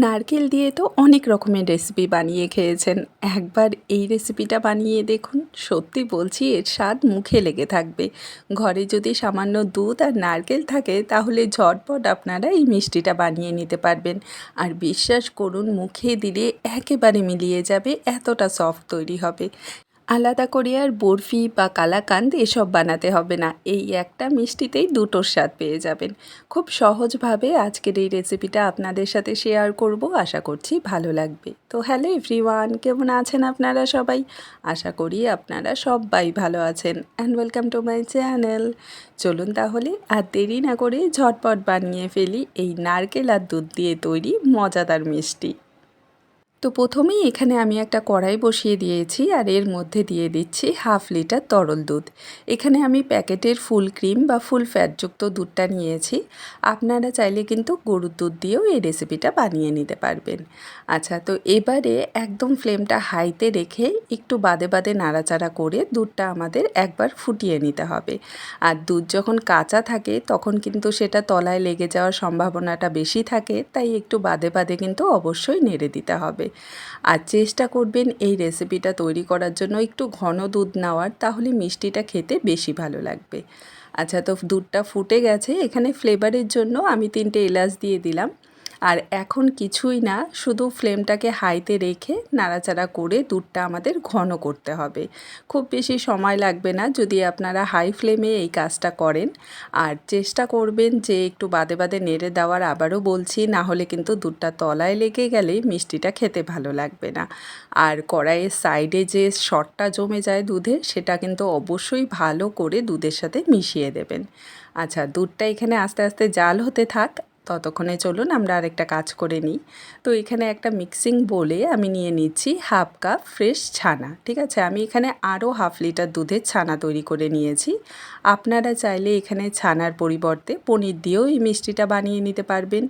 নারকেল দিয়ে তো অনেক রকমের রেসিপি বানিয়ে খেয়েছেন। একবার এই রেসিপিটা বানিয়ে দেখুন, সত্যি বলছি এর স্বাদ মুখে লেগে থাকবে। ঘরে যদি সামান্য দুধ আর নারকেল থাকে তাহলে ঝটপট আপনারা এই মিষ্টিটা বানিয়ে নিতে পারবেন। আর বিশ্বাস করুন, মুখে দিলে একেবারে মিলিয়ে যাবে, এতটা সফট তৈরি হবে। আলাদা করে আর বরফি বা কালাকাঁদ এসব বানাতে হবে না, এই একটা মিষ্টিতেই দুটোর স্বাদ পেয়ে যাবেন। খুব সহজভাবে আজকের এই রেসিপিটা আপনাদের সাথে শেয়ার করব, আশা করছি ভালো লাগবে। তো হ্যালো এভরিওয়ান, কেমন আছেন আপনারা সবাই? আশা করি আপনারা সবাই ভালো আছেন and welcome to my channel. চলুন তাহলে আর দেরি না করে ঝটপট বানিয়ে ফেলি এই নারকেল আর দুধ দিয়ে তৈরি মজাদার মিষ্টি। তো প্রথমেই এখানে আমি একটা কড়াই বসিয়ে দিয়েছি আর এর মধ্যে দিয়ে দিচ্ছি 1/2 লিটার তরল দুধ। এখানে আমি প্যাকেটের ফুল ক্রিম বা ফুল ফ্যাটযুক্ত দুধটা নিয়েছি। আপনারা চাইলে কিন্তু গরুর দুধ দিয়েও এই রেসিপিটা বানিয়ে নিতে পারবেন। আচ্ছা, তো এবারে একদম ফ্লেমটা হাইতে রেখে একটু বাদে বাদে নাড়াচাড়া করে দুধটা আমাদের একবার ফুটিয়ে নিতে হবে। আর দুধ যখন কাঁচা থাকে তখন কিন্তু সেটা তলায় লেগে যাওয়ার সম্ভাবনাটা বেশি থাকে, তাই একটু বাদে বাদে কিন্তু অবশ্যই নেড়ে দিতে হবে। আর চেষ্টা করবেন এই রেসিপিটা তৈরি করার জন্য একটু ঘন দুধ নেওয়ার, তাহলে মিষ্টিটা খেতে বেশি ভালো লাগবে। আচ্ছা, তো দুধটা ফুটে গেছে, এখানে ফ্লেভারের জন্য আমি 3টে এলাচ দিয়ে দিলাম। আর এখন কিছুই না, শুধু ফ্লেমটাকে হাইতে রেখে নাড়াচাড়া করে দুধটা আমাদের ঘন করতে হবে। খুব বেশি সময় লাগবে না যদি আপনারা হাই ফ্লেমে এই কাজটা করেন। আর চেষ্টা করবেন যে একটু বাদে বাদে নেড়ে দেওয়ার, আবারও বলছি, না হলে কিন্তু দুধটা তলায় লেগে গেলে মিষ্টিটা খেতে ভালো লাগবে না। আর কড়াইয়ের সাইডে যে সরটা জমে যায় দুধের, সেটা কিন্তু অবশ্যই ভালো করে দুধের সাথে মিশিয়ে দেবেন। আচ্ছা, দুধটা এখানে আস্তে আস্তে জাল হতে থাক, ততক্ষণে চলুন আমরা আরেকটা কাজ করে নিই। তো এখানে একটা মিক্সিং বোলে আমি নিয়ে নিচ্ছি 1/2 কাপ ফ্রেশ ছানা। ঠিক আছে, আমি এখানে আরও 1/2 লিটার দুধের ছানা তৈরি করে নিয়েছি। আপনারা চাইলে এখানে ছানার পরিবর্তে পনির দিয়েও এই মিষ্টিটা বানিয়ে নিতে পারবেন।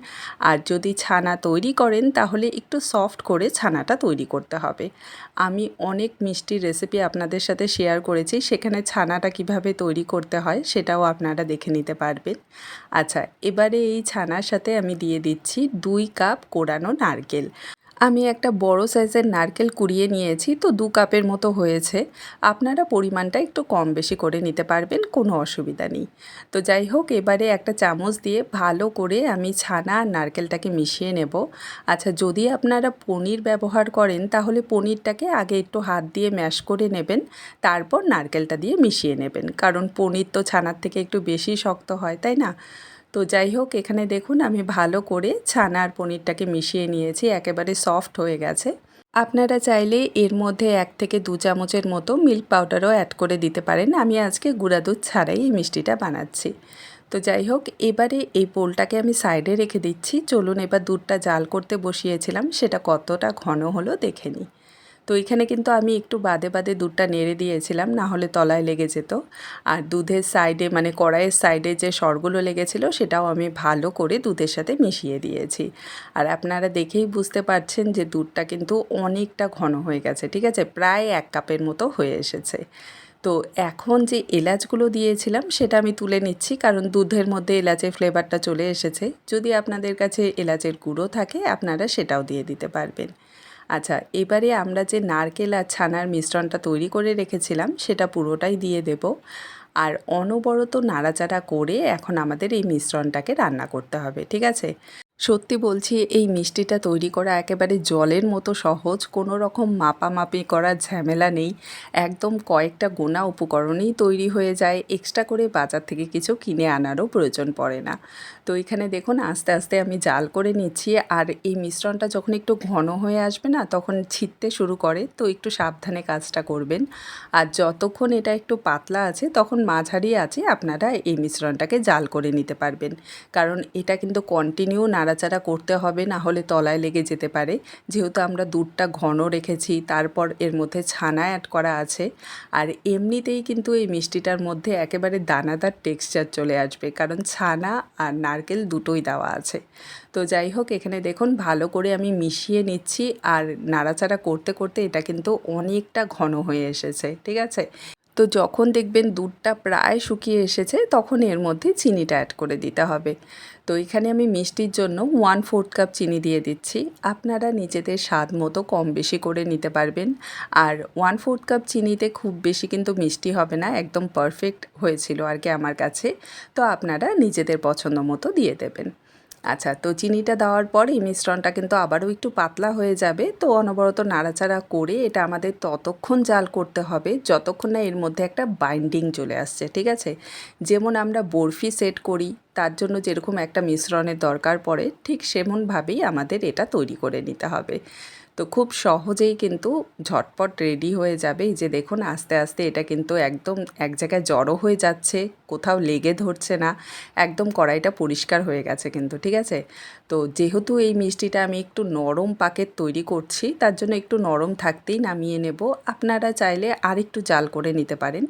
আর যদি ছানা তৈরি করেন তাহলে একটু সফট করে ছানাটা তৈরি করতে হবে। আমি অনেক মিষ্টির রেসিপি আপনাদের সাথে শেয়ার করেছি, সেখানে ছানাটা কিভাবে তৈরি করতে হয় সেটাও আপনারা দেখে নিতে পারবেন। আচ্ছা, এবারে এই ছানার সাথে আমি দিয়ে দিচ্ছি 2 কাপ কোড়ানো নারকেল। আমি একটা বড় সাইজের নারকেল কুড়িয়ে নিয়েছি, তো 2 কাপের মতো হয়েছে। আপনারা পরিমাণটা একটু কম বেশি করে নিতে পারবেন, কোনো অসুবিধা নেই। তো যাই হোক, এবারে একটা চামচ দিয়ে ভালো করে আমি ছানা আর নারকেলটাকে মিশিয়ে নেব। আচ্ছা, যদি আপনারা পনির ব্যবহার করেন তাহলে পনিরটাকে আগে একটু হাত দিয়ে ম্যাশ করে নেবেন, তারপর নারকেলটা দিয়ে মিশিয়ে নেবেন, কারণ পনির তো ছানার থেকে একটু বেশি শক্ত হয়, তাই না? তো যাই হোক, এখানে দেখুন আমি ভালো করে ছানা আর পনিরটাকে মিশিয়ে নিয়েছি, একেবারে সফট হয়ে গেছে। আপনারা চাইলে এর মধ্যে 1 থেকে 2 চামচের মতো মিল্ক পাউডারও অ্যাড করে দিতে পারেন। আমি আজকে গুঁড়া দুধ ছাড়াই এই মিষ্টিটা বানাচ্ছি। তো যাই হোক, এবারে এই বোলটাকে আমি সাইডে রেখে দিচ্ছি। চলুন এবার দুধটা জাল করতে বসিয়েছিলাম সেটা কতটা ঘন হলো দেখে নিই। তো এখানে কিন্তু আমি একটু বাদে বাদে দুধটা নেড়ে দিয়েছিলাম, না হলে তলায় লেগে যেত। আর দুধের সাইডে মানে কড়াইয়ের সাইডে যে সরগুলো লেগেছিল সেটাও আমি ভালো করে দুধের সাথে মিশিয়ে দিয়েছি। আর আপনারা দেখেই বুঝতে পারছেন যে দুধটা কিন্তু অনেকটা ঘন হয়ে গেছে, ঠিক আছে, প্রায় 1 কাপের মতো হয়ে এসেছে। তো এখন যে এলাচগুলো দিয়েছিলাম সেটা আমি তুলে নিচ্ছি, কারণ দুধের মধ্যে এলাচের ফ্লেভারটা চলে এসেছে। যদি আপনাদের কাছে এলাচের গুঁড়ো থাকে আপনারা সেটাও দিয়ে দিতে পারবেন। আচ্ছা, এবারে আমরা যে নারকেল আর ছানার মিশ্রণটা তৈরি করে রেখেছিলাম সেটা পুরোটাই দিয়ে দেব। আর অনবরত নাড়াচাড়া করে এখন আমাদের এই মিশ্রণটাকে রান্না করতে হবে, ঠিক আছে? সত্যি বলছি, এই মিষ্টিটা তৈরি করা একেবারে জলের মতো সহজ, কোনো রকম মাপামাপি করার ঝামেলা নেই। একদম কয়েকটা গোনা উপকরণেই তৈরি হয়ে যায়, এক্সট্রা করে বাজার থেকে কিছু কিনে আনারও প্রয়োজন পড়ে না। তো এখানে দেখুন আস্তে আস্তে আমি জাল করে নিচ্ছি। আর এই মিশ্রণটা যখন একটু ঘন হয়ে আসবে না, তখন ছিটতে শুরু করে, তো একটু সাবধানে কাজটা করবেন। আর যতক্ষণ এটা একটু পাতলা আছে তখন মাঝারি আছে আপনারা এই মিশ্রণটাকে জাল করে নিতে পারবেন, কারণ এটা কিন্তু কন্টিনিউ নাড়াচাড়া করতে হবে, না হলে তলায় লেগে যেতে পারে। যেহেতু আমরা দুধটা ঘন রেখেছি, তারপর এর মধ্যে ছানা অ্যাড করা আছে। আর এমনিতেই কিন্তু এই মিষ্টিটার মধ্যে একেবারে দানাদার টেক্সচার চলে আসবে, কারণ ছানা আর নারকেল দুটোই দেওয়া আছে। তো যাই হোক, এখানে দেখুন ভালো করে আমি মিশিয়ে নিচ্ছি আর নাড়াচাড়া করতে করতে এটা কিন্তু অনেকটা ঘন হয়ে এসেছে, ঠিক আছে। তো যখন দেখবেন দুধটা প্রায় শুকিয়ে এসেছে তখন এর মধ্যে চিনিটা অ্যাড করে দিতে হবে। তো এখানে আমি মিষ্টির জন্য 1/4 কাপ চিনি দিয়ে দিচ্ছি। আপনারা নিজেদের স্বাদ মতো কম বেশি করে নিতে পারবেন। আর 1/4 কাপ চিনিতে খুব বেশি কিন্তু মিষ্টি হবে না, একদম পারফেক্ট হয়েছিল আর কি আমার কাছে। তো আপনারা নিজেদের পছন্দ মতো দিয়ে দেবেন। আচ্ছা, তো চিনিটা দেওয়ার পর এই মিশ্রণটা কিন্তু আবারও একটু পাতলা হয়ে যাবে। তো অনবরত নাড়াচাড়া করে এটা আমাদের ততক্ষণ জাল করতে হবে যতক্ষণ না এর মধ্যে একটা বাইন্ডিং চলে আসছে, ঠিক আছে? যেমন আমরা বরফি সেট করি তার জন্য যেরকম একটা মিশ্রণের দরকার পড়ে, ঠিক সেমনভাবেই আমাদের এটা তৈরি করে নিতে হবে। তো খুব সহজেই কিন্তু ঝটপট রেডি হয়ে যাবে। এই যে দেখুন আস্তে আস্তে এটা কিন্তু একদম এক জায়গায় জড়ো হয়ে যাচ্ছে, কোথাও লেগে ধরছে না, একদম কড়াইটা পরিষ্কার হয়ে গেছে কিন্তু, ঠিক আছে? তো যেহেতু এই মিষ্টিটা আমি একটু নরম পাকের তৈরি করছি তার জন্য একটু নরম থাকতেই নামিয়ে নেব। আপনারা চাইলে আরেকটু জাল করে নিতে পারেন।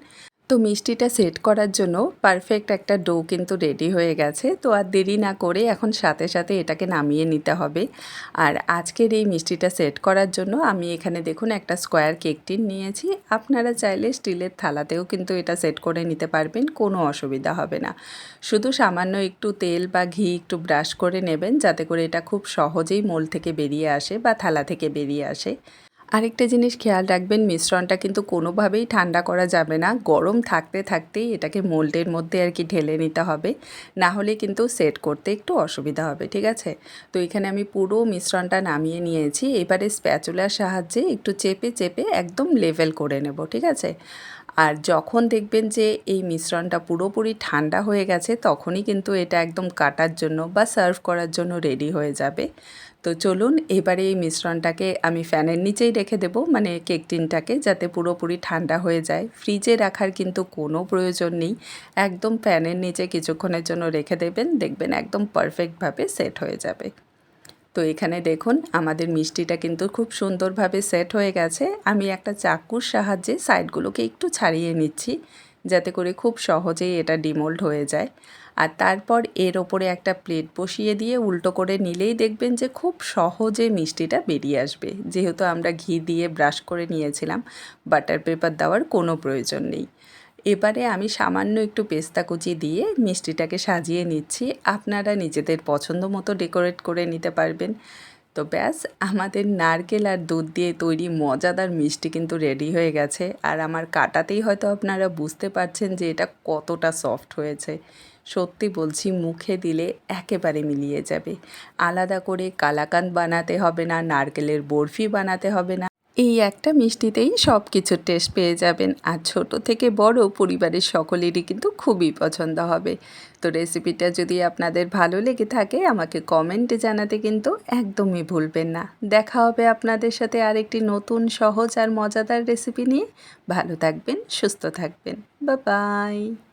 তো মিষ্টিটা সেট করার জন্য পারফেক্ট একটা ডো কিন্তু রেডি হয়ে গেছে। তো আর দেরি না করে এখন সাথে সাথে এটাকে নামিয়ে নিতে হবে। আর আজকের এই মিষ্টিটা সেট করার জন্য আমি এখানে দেখুন একটা স্কোয়ার কেক টিন নিয়েছি। আপনারা চাইলে স্টিলের থালাতেও কিন্তু এটা সেট করে নিতে পারবেন, কোনো অসুবিধা হবে না। শুধু সামান্য একটু তেল বা ঘি একটু ব্রাশ করে নেবেন যাতে করে এটা খুব সহজেই মোল্ড থেকে বেরিয়ে আসে বা থালা থেকে বেরিয়ে আসে। আরেকটা জিনিস খেয়াল রাখবেন, মিশ্রণটা কিন্তু কোনোভাবেই ঠান্ডা করা যাবে না, গরম থাকতে থাকতেই এটাকে মোল্ডের মধ্যে আর কি ঢেলে নিতে হবে, না হলে কিন্তু সেট করতে একটু অসুবিধা হবে, ঠিক আছে? তো এখানে আমি পুরো মিশ্রণটা নামিয়ে নিয়েছি। এবারে স্প্যাচুলার সাহায্যে একটু চেপে চেপে একদম লেভেল করে নেব, ঠিক আছে? আর যখন দেখবেন যে এই মিশ্রণটা পুরোপুরি ঠান্ডা হয়ে গেছে তখনই কিন্তু এটা একদম কাটার জন্য বা সার্ভ করার জন্য রেডি হয়ে যাবে। তো চলুন এবারে এই মিশ্রণটাকে আমি ফ্যানের নিচেই রেখে দেবো, মানে কেক টিনটাকে, যাতে পুরোপুরি ঠান্ডা হয়ে যায়। ফ্রিজে রাখার কিন্তু কোনো প্রয়োজন নেই, একদম ফ্যানের নিচে কিছুক্ষণের জন্য রেখে দেবেন, দেখবেন একদম পারফেক্টভাবে সেট হয়ে যাবে। তো এখানে দেখুন আমাদের মিষ্টিটা কিন্তু খুব সুন্দরভাবে সেট হয়ে গেছে। আমি একটা চাকুর সাহায্যে সাইডগুলোকে একটু ছাড়িয়ে নিচ্ছি যাতে করে খুব সহজেই এটা ডিমোল্ড হয়ে যায়। আর তারপর এর ওপরে একটা প্লেট বসিয়ে দিয়ে উল্টো করে নিলেই দেখবেন যে খুব সহজে মিষ্টিটা বেরিয়ে আসবে। যেহেতু আমরা ঘি দিয়ে ব্রাশ করে নিয়েছিলাম, বাটার পেপার দেওয়ার কোনো প্রয়োজন নেই। এবারে আমি সামান্য একটু পেস্তা কুচি দিয়ে মিষ্টিটাকে সাজিয়ে নিচ্ছি। আপনারা নিজেদের পছন্দ মতো ডেকোরেট করে নিতে পারবেন। তো ব্যাস, আমাদের নারকেল আর দুধ দিয়ে তৈরি মজাদার মিষ্টি কিন্তু রেডি হয়ে গেছে। আর আমার কাটাতেই হয়তো আপনারা বুঝতে পারছেন যে এটা কতটা সফট হয়েছে। সত্যি বলছি, মুখে দিলে একেবারে মিলিয়ে যাবে। আলাদা করে কালাকাঁদ বানাতে হবে না, নারকেলের বরফি বানাতে হবে না। এই একটা মিষ্টিতেই সব কিছুর টেস্ট পেয়ে যাবেন। আর ছোট থেকে বড় পরিবারের সকলেরই কিন্তু খুবই পছন্দ হবে। তো রেসিপিটা যদি আপনাদের ভালো লেগে থাকে আমাকে কমেন্টে জানাতে কিন্তু একদমই ভুলবেন না। দেখা হবে আপনাদের সাথে আরেকটি নতুন সহজ আর মজাদার রেসিপি নিয়ে। ভালো থাকবেন, সুস্থ থাকবেন। Bye bye.